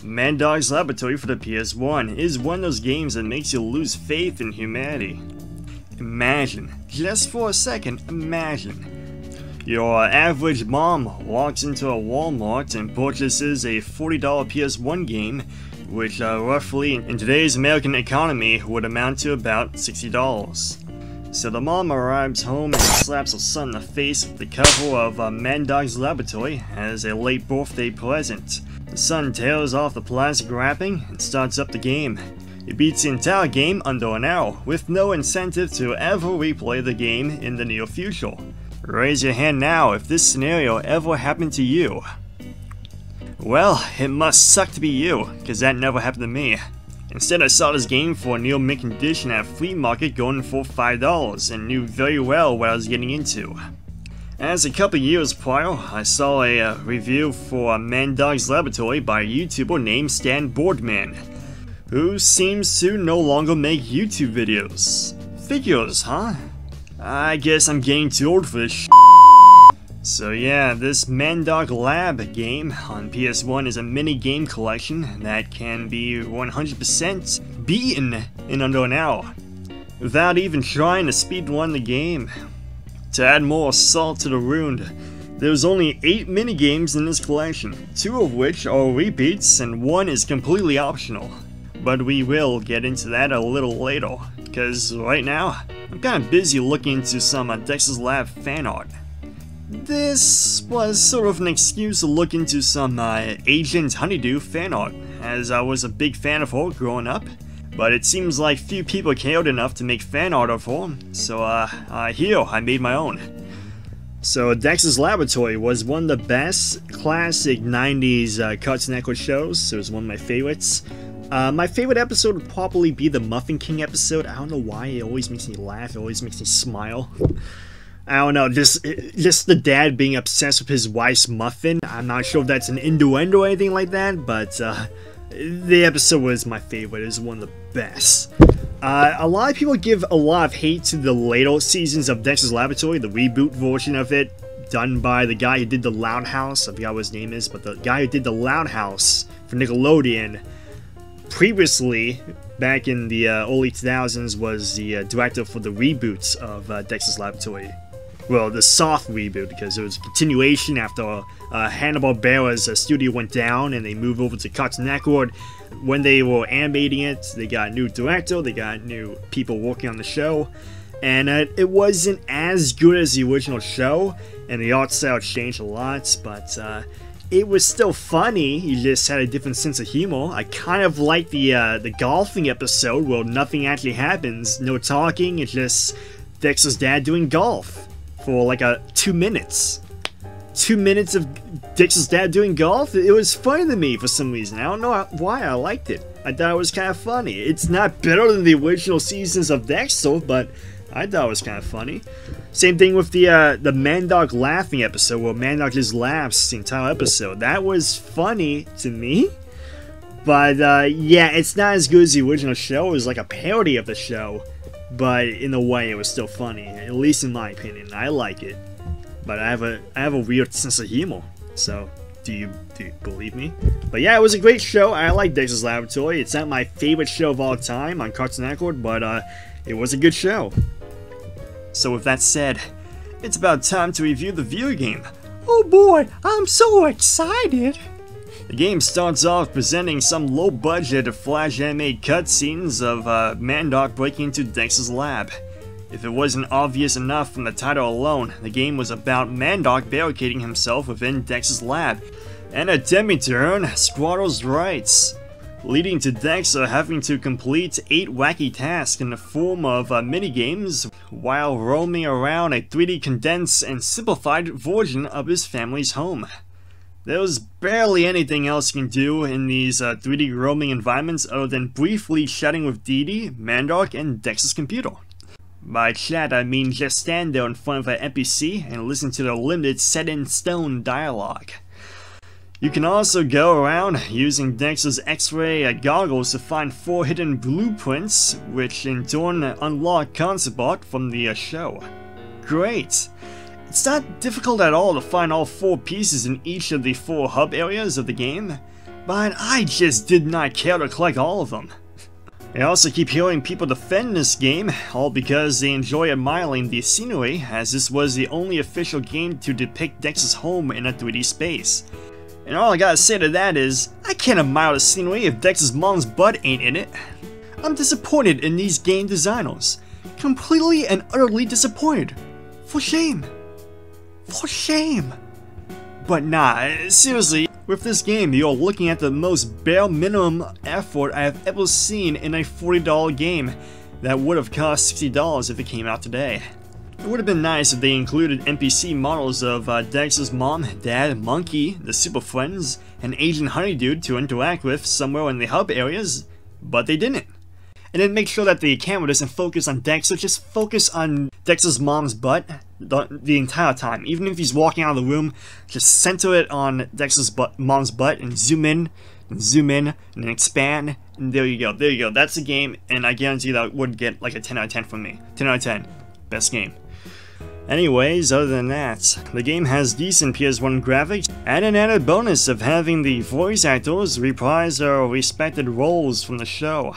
Mandark's Laboratory for the PS1 is one of those games that makes you lose faith in humanity. Imagine, just for a second, imagine. Your average mom walks into a Walmart and purchases a $40 PS1 game, which roughly in today's American economy would amount to about $60. So the mom arrives home and slaps her son in the face with the cover of Mandark's Laboratory as a late birthday present. The son tears off the plastic wrapping and starts up the game. He beats the entire game under an hour, with no incentive to ever replay the game in the near future. Raise your hand now if this scenario ever happened to you. Well, it must suck to be you, because that never happened to me. Instead, I saw this game for a near mint condition at a flea market going for $5 and knew very well what I was getting into. As a couple years prior, I saw a review for Mandark's Laboratory by a YouTuber named Stan Boardman, who seems to no longer make YouTube videos. Figures, huh? I guess I'm getting too old for this shit. So yeah, this Mandark Lab game on PS1 is a mini game collection that can be 100% beaten in under an hour, without even trying to speedrun the game. To add more salt to the wound, there's only 8 minigames in this collection, 2 of which are repeats and 1 is completely optional. But we will get into that a little later, because right now, I'm kind of busy looking into some Dexter's Lab fan art. This was sort of an excuse to look into some Agent Honeydew fan art, as I was a big fan of her growing up, but it seems like few people cared enough to make fan art of her, so here, I made my own. So Dexter's Laboratory was one of the best classic 90s Cartoon Network shows, so it was one of my favorites. My favorite episode would probably be the Muffin King episode. I don't know why, it always makes me laugh, it always makes me smile. I don't know, just the dad being obsessed with his wife's muffin. I'm not sure if that's an innuendo or anything like that, but the episode was my favorite. It was one of the best. A lot of people give a lot of hate to the later seasons of Dexter's Laboratory, the reboot version of it, done by the guy who did the Loud House. I forgot what his name is, but the guy who did the Loud House for Nickelodeon previously, back in the early 2000s, was the director for the reboots of Dexter's Laboratory. Well, the soft reboot, because it was a continuation after Hanna-Barbera's studio went down and they moved over to Cartoon Network. When they were animating it, they got a new director, they got new people working on the show, and it wasn't as good as the original show, and the art style changed a lot, but it was still funny. You just had a different sense of humor. I kind of like the golfing episode where nothing actually happens, no talking, it's just Dexter's dad doing golf for like 2 minutes. 2 minutes of Dexter's dad doing golf? It was funny to me for some reason. I don't know why I liked it. I thought it was kind of funny. It's not better than the original seasons of Dexter, but I thought it was kind of funny. Same thing with the Mandark laughing episode, where Mandark just laughs the entire episode. That was funny to me. But yeah, it's not as good as the original show. It was like a parody of the show. But in a way, it was still funny, at least in my opinion. I like it, but I have a weird sense of humor. So, do you believe me? But yeah, it was a great show. I like Dexter's Laboratory. It's not my favorite show of all time on Cartoon Network, but it was a good show. So with that said, it's about time to review the video game. Oh boy, I'm so excited! The game starts off presenting some low-budget flash animated cutscenes of Mandark breaking into Dexter's lab. If it wasn't obvious enough from the title alone, the game was about Mandark barricading himself within Dexter's lab and attempting to earn Squatters' rights, leading to Dexter having to complete 8 wacky tasks in the form of minigames while roaming around a 3D condensed and simplified version of his family's home. There was barely anything else you can do in these 3D roaming environments other than briefly chatting with Dee Dee, Mandark, and Dexter's computer. By chat, I mean just stand there in front of an NPC and listen to their limited set-in-stone dialogue. You can also go around using Dexter's X-ray goggles to find 4 hidden blueprints, which in turn unlock concept art from the show. Great! It's not difficult at all to find all 4 pieces in each of the 4 hub areas of the game, but I just did not care to collect all of them. I also keep hearing people defend this game, all because they enjoy admiring the scenery, as this was the only official game to depict Dexter's home in a 3D space. And all I gotta say to that is, I can't admire the scenery if Dexter's mom's butt ain't in it. I'm disappointed in these game designers. Completely and utterly disappointed. For shame. For shame. But nah, seriously, with this game, you're looking at the most bare minimum effort I have ever seen in a $40 game that would have cost $60 if it came out today. It would have been nice if they included NPC models of Dexter's mom, dad, monkey, the super friends, and Asian honeydude to interact with somewhere in the hub areas, but they didn't. And then make sure that the camera doesn't focus on Dexter, just focus on Dexter's mom's butt the entire time. Even if he's walking out of the room, just center it on Dexter's mom's butt and zoom in, and then expand, and there you go, there you go. That's the game, and I guarantee that would get like a 10 out of 10 from me. 10 out of 10. Best game. Anyways, other than that, the game has decent PS1 graphics, and an added bonus of having the voice actors reprise their respected roles from the show.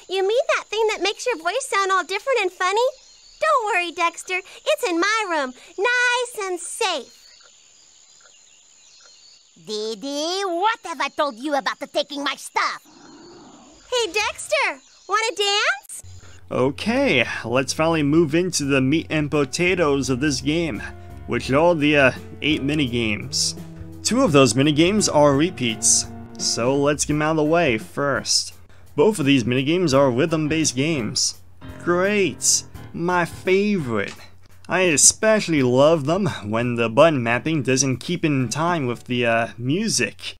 You mean that thing that makes your voice sound all different and funny? Don't worry, Dexter. It's in my room, nice and safe. Didi, what have I told you about the taking my stuff? Hey, Dexter, wanna dance? Okay, let's finally move into the meat and potatoes of this game, which are the 8 minigames. 2 of those minigames are repeats, so let's get them out of the way first. Both of these minigames are rhythm-based games. Great! My favorite! I especially love them when the button mapping doesn't keep in time with the music.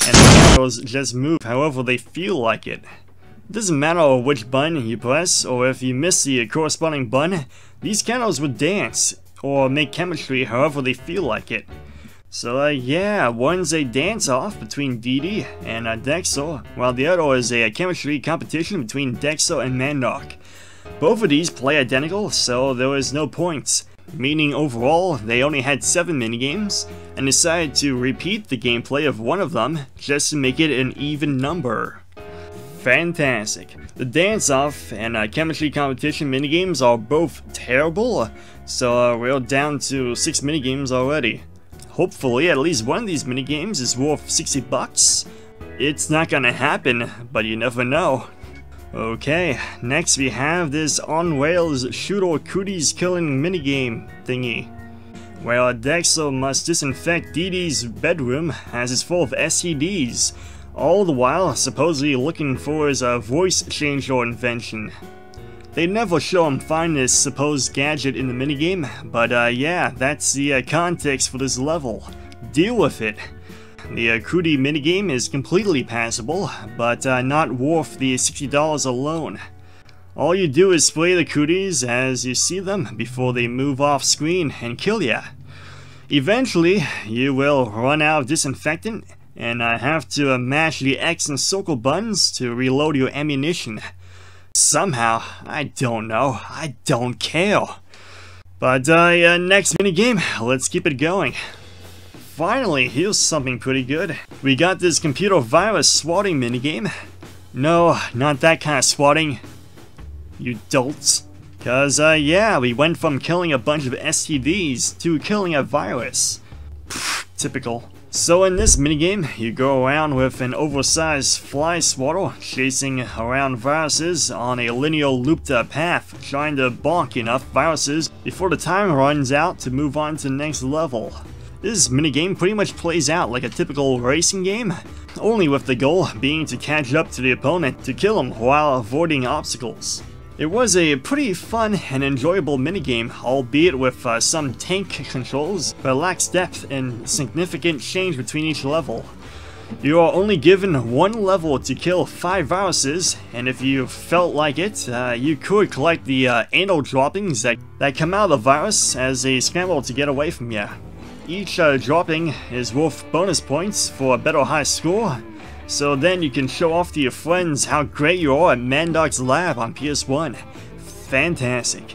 And the arrows just move however they feel like it. It doesn't matter which button you press, or if you miss the corresponding button, these candles would dance, or make chemistry however they feel like it. So yeah, one's a dance-off between Didi and Dexter, while the other is a chemistry competition between Dexter and Mandark. Both of these play identical, so there is no points, meaning overall they only had 7 minigames, and decided to repeat the gameplay of one of them just to make it an even number. Fantastic. The dance-off and chemistry competition minigames are both terrible, so we're down to 6 minigames already. Hopefully at least one of these minigames is worth $60. It's not gonna happen, but you never know. Okay, next we have this on-rails shooter cooties killing minigame thingy, where Dexter must disinfect Didi's bedroom as it's full of STDs, all the while supposedly looking for his voice changer invention. They never show him find this supposed gadget in the minigame, but yeah, that's the context for this level. Deal with it. The cootie minigame is completely passable, but not worth the $60 alone. All you do is spray the cooties as you see them before they move off screen and kill ya. Eventually, you will run out of disinfectant, and have to mash the X and circle buttons to reload your ammunition. Somehow, I don't know, I don't care. But next minigame, let's keep it going. Finally, here's something pretty good. We got this computer virus swatting minigame. No, not that kind of swatting, you dolts. Cause yeah, we went from killing a bunch of STDs to killing a virus. Pfft, typical. So in this minigame, you go around with an oversized fly swatter chasing around viruses on a linear looped path, trying to bonk enough viruses before the time runs out to move on to the next level. This minigame pretty much plays out like a typical racing game, only with the goal being to catch up to the opponent to kill him while avoiding obstacles. It was a pretty fun and enjoyable minigame, albeit with some tank controls, but lacks depth and significant change between each level. You are only given one level to kill 5 viruses, and if you felt like it, you could collect the anal droppings that come out of the virus as they scramble to get away from you. Each dropping is worth bonus points for a better high score, so then you can show off to your friends how great you are at Mandark's lab on PS1. Fantastic.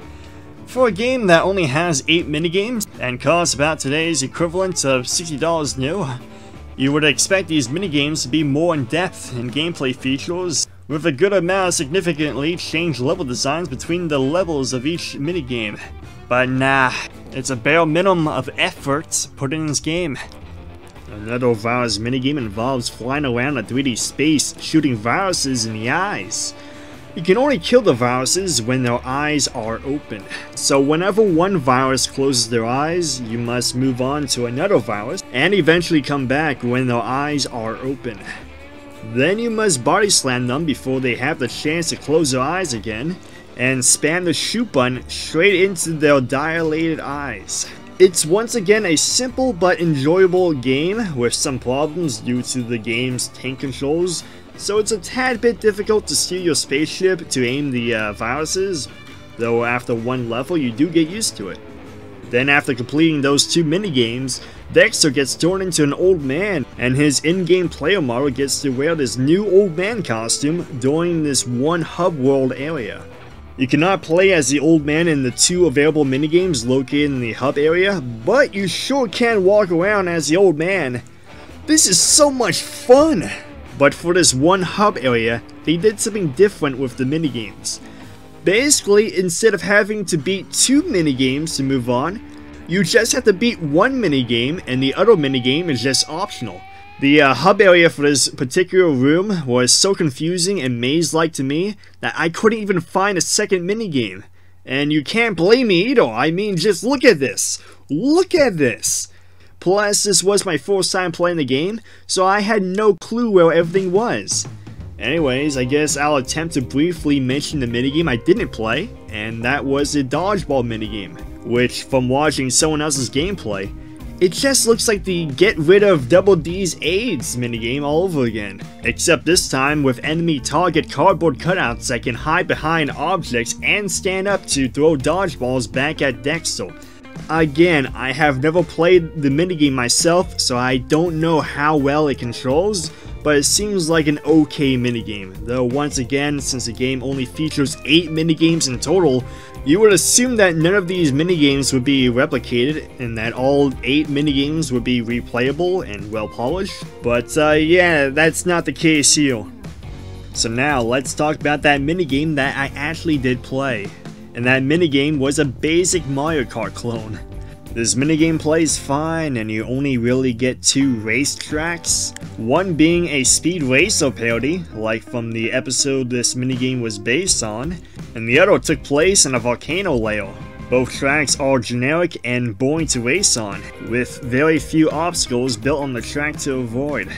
For a game that only has 8 minigames and costs about today's equivalent of $60 new, you would expect these minigames to be more in-depth in gameplay features, with a good amount of significantly changed level designs between the levels of each minigame. But nah, it's a bare minimum of effort put in this game. Another virus minigame involves flying around a 3D space, shooting viruses in the eyes. You can only kill the viruses when their eyes are open. So whenever one virus closes their eyes, you must move on to another virus, and eventually come back when their eyes are open. Then you must body slam them before they have the chance to close their eyes again, and spam the shoot button straight into their dilated eyes. It's once again a simple but enjoyable game with some problems due to the game's tank controls, so it's a tad bit difficult to steer your spaceship to aim the viruses, though after one level you do get used to it. Then after completing those 2 minigames, Dexter gets turned into an old man, and his in-game player model gets to wear this new old man costume during this one hub world area. You cannot play as the old man in the 2 available minigames located in the hub area, but you sure can walk around as the old man. This is so much fun! But for this one hub area, they did something different with the minigames. Basically, instead of having to beat 2 minigames to move on, you just have to beat 1 minigame and the other minigame is just optional. The hub area for this particular room was so confusing and maze-like to me that I couldn't even find a second minigame. And you can't blame me either, I mean, just look at this! Look at this! Plus, this was my first time playing the game, so I had no clue where everything was. Anyways, I guess I'll attempt to briefly mention the minigame I didn't play, and that was the dodgeball minigame, which, from watching someone else's gameplay, it just looks like the get rid of Double D's AIDS minigame all over again. Except this time with enemy target cardboard cutouts that can hide behind objects and stand up to throw dodgeballs back at Dexter. Again, I have never played the minigame myself, so I don't know how well it controls, but it seems like an okay minigame. Though once again, since the game only features 8 minigames in total, you would assume that none of these minigames would be replicated, and that all 8 minigames would be replayable and well polished. But yeah, that's not the case here. So now, let's talk about that minigame that I actually did play. And that minigame was a basic Mario Kart clone. This minigame plays fine, and you only really get 2 race tracks. One being a Speed Racer parody, like from the episode this minigame was based on, and the other took place in a volcano layer. Both tracks are generic and boring to race on, with very few obstacles built on the track to avoid.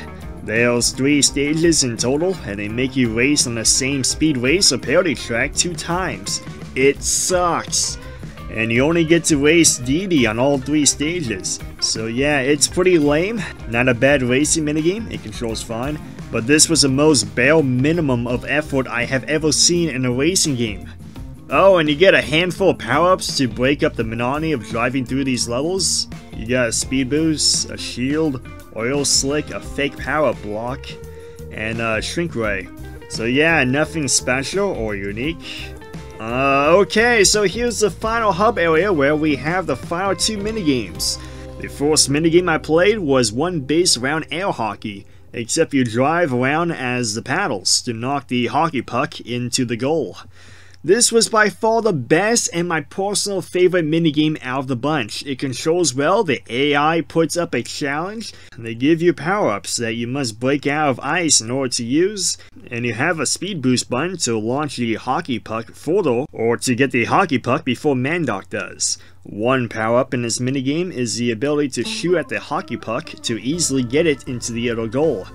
There's 3 stages in total, and they make you race on the same Speed Racer parody track 2 times. It sucks! And you only get to race Dee Dee on all 3 stages. So yeah, it's pretty lame. Not a bad racing minigame, it controls fine, but this was the most bare minimum of effort I have ever seen in a racing game. Oh, and you get a handful of power-ups to break up the monotony of driving through these levels. You got a speed boost, a shield, oil slick, a fake power-up block, and a shrink ray. So yeah, nothing special or unique. Okay, so here's the final hub area where we have the final 2 minigames. The first minigame I played was one based around air hockey, except you drive around as the paddles to knock the hockey puck into the goal. This was by far the best and my personal favorite minigame out of the bunch. It controls well, the AI puts up a challenge, and they give you power-ups that you must break out of ice in order to use, and you have a speed boost button to launch the hockey puck further, or to get the hockey puck before Mandark does. One power-up in this minigame is the ability to shoot at the hockey puck to easily get it into the other goal.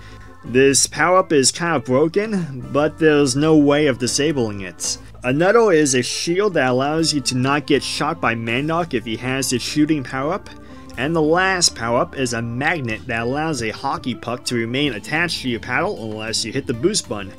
This power-up is kind of broken, but there's no way of disabling it. Another is a shield that allows you to not get shot by Mandark if he has the shooting power-up. And the last power-up is a magnet that allows a hockey puck to remain attached to your paddle unless you hit the boost button.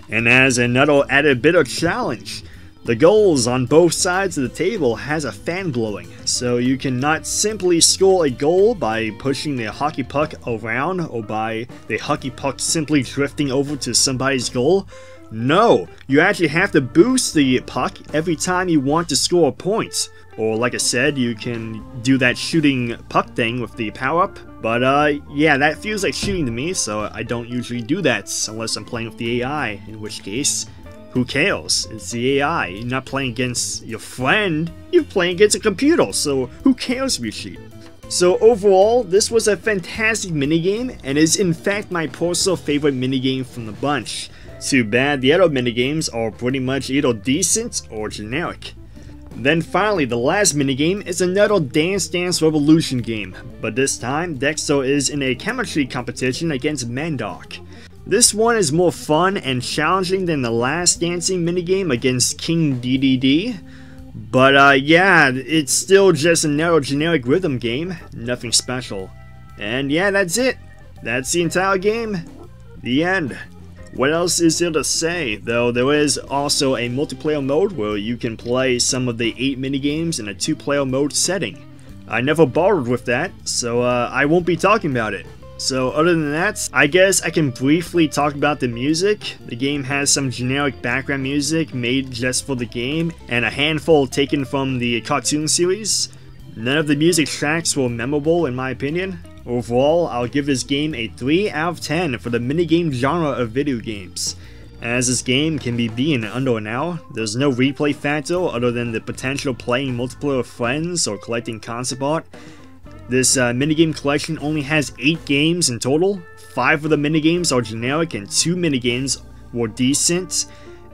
And as another added bit of challenge, The goals on both sides of the table has a fan blowing, so you cannot simply score a goal by pushing the hockey puck around or by the hockey puck simply drifting over to somebody's goal. No, you actually have to boost the puck every time you want to score a point. Or like I said, you can do that shooting puck thing with the power-up. But yeah, that feels like shooting to me, so I don't usually do that unless I'm playing with the AI, in which case, who cares? It's the AI. You're not playing against your friend, you're playing against a computer, so who cares if you cheat? So overall, this was a fantastic minigame, and is in fact my personal favorite minigame from the bunch. Too bad the other minigames are pretty much either decent or generic. Then finally, the last minigame is another Dance Dance Revolution game, but this time Dexter is in a chemistry competition against Mandark. This one is more fun and challenging than the last dancing minigame against King DDD, but yeah, it's still just another generic rhythm game, nothing special. And yeah, that's it. That's the entire game. The end. What else is there to say, though there is also a multiplayer mode where you can play some of the 8 minigames in a 2-player mode setting. I never bothered with that, so I won't be talking about it. So other than that, I guess I can briefly talk about the music. The game has some generic background music made just for the game, and a handful taken from the cartoon series. None of the music tracks were memorable in my opinion. Overall, I'll give this game a 3 out of 10 for the minigame genre of video games. As this game can be beat in under an hour, there's no replay factor other than the potential playing multiplayer with friends or collecting concept art. This minigame collection only has 8 games in total. 5 of the minigames are generic and 2 minigames were decent,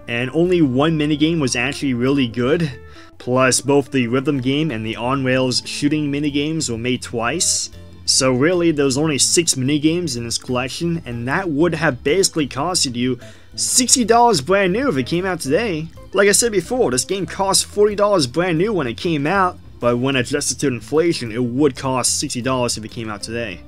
and only 1 minigame was actually really good. Plus, both the rhythm game and the on-rails shooting minigames were made twice. So really, there's only 6 minigames in this collection, and that would have basically costed you $60 brand new if it came out today. Like I said before, this game cost $40 brand new when it came out, but when adjusted to inflation, it would cost $60 if it came out today.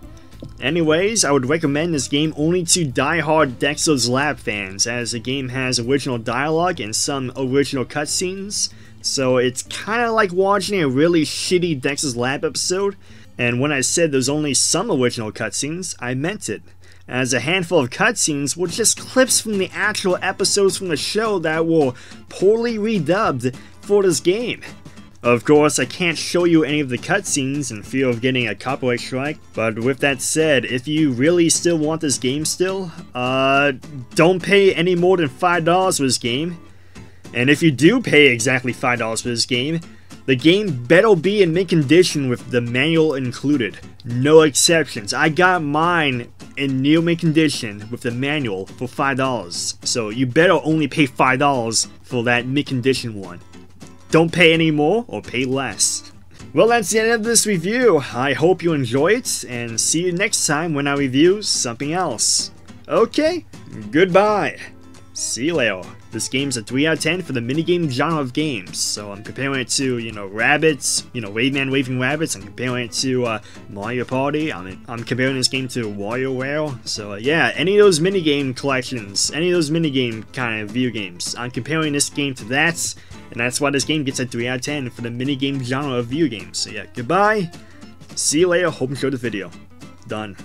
Anyways, I would recommend this game only to die-hard Dexter's Lab fans, as the game has original dialogue and some original cutscenes, so it's kinda like watching a really shitty Dexter's Lab episode. And when I said there's only some original cutscenes, I meant it, as a handful of cutscenes were just clips from the actual episodes from the show that were poorly redubbed for this game. Of course, I can't show you any of the cutscenes in fear of getting a copyright strike, but with that said, if you really still want this game still, don't pay any more than $5 for this game. And if you do pay exactly $5 for this game, the game better be in mint condition with the manual included. No exceptions. I got mine in near mint condition with the manual for $5. So you better only pay $5 for that mint condition one. Don't pay any more or pay less. Well, that's the end of this review. I hope you enjoy it, and see you next time when I review something else. Okay, goodbye. See you later. This game's a 3 out of 10 for the minigame genre of games. So I'm comparing it to, rabbits, Raveman waving rabbits. I'm comparing it to Mario Party. I'm comparing this game to WarioWare. So yeah, any of those minigame collections, any of those minigame kind of video games, I'm comparing this game to that. And that's why this game gets a 3 out of 10 for the minigame genre of video games. So yeah, goodbye. See you later. Hope you enjoyed the video. Done.